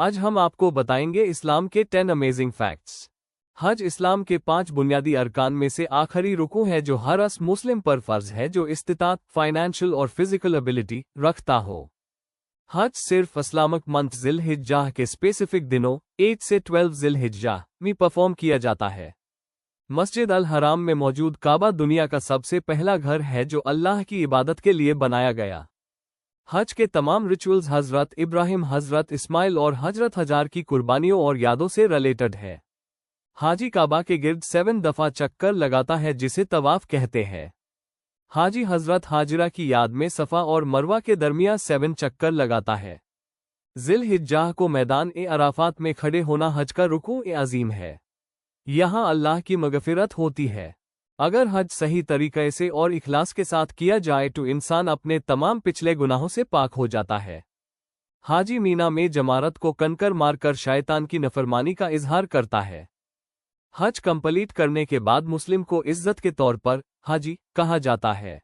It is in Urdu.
آج ہم آپ کو بتائیں گے اسلام کے 10 امیزنگ فیکٹس۔ حج اسلام کے 5 بنیادی ارکان میں سے آخری رکن ہے جو ہر مسلم پر فرض ہے جو استطاعت، فائنینشل اور فزیکل ایبلٹی رکھتا ہو۔ حج صرف اسلامک منتھ ذی الحجہ کے اسپیسیفک دنوں 8 سے 12 ذی الحجہ میں پرفارم کیا جاتا ہے۔ مسجد الحرام میں موجود کعبہ دنیا کا سب سے پہلا گھر ہے جو اللہ کی عبادت کے لیے بنایا گیا۔ حج کے تمام ریچولز حضرت ابراہیم، حضرت اسماعیل اور حضرت ہاجر کی قربانیوں اور یادوں سے ریلیٹڈ ہے۔ حاجی کعبہ کے گرد 7 دفعہ چکر لگاتا ہے جسے طواف کہتے ہیں۔ حاجی حضرت ہاجرہ کی یاد میں صفا اور مروہ کے درمیان 7 چکر لگاتا ہے۔ ذی الحجہ کو میدان عرفات میں کھڑے ہونا حج کا رکن عظیم ہے۔ یہاں اللہ کی مغفرت ہوتی ہے۔ اگر حج صحیح طریقے سے اور اخلاص کے ساتھ کیا جائے تو انسان اپنے تمام پچھلے گناہوں سے پاک ہو جاتا ہے۔ حاجی مینا میں جمرات کو کنکر مار کر شیطان کی نافرمانی کا اظہار کرتا ہے۔ حج کمپلیٹ کرنے کے بعد مسلم کو عزت کے طور پر حاجی کہا جاتا ہے۔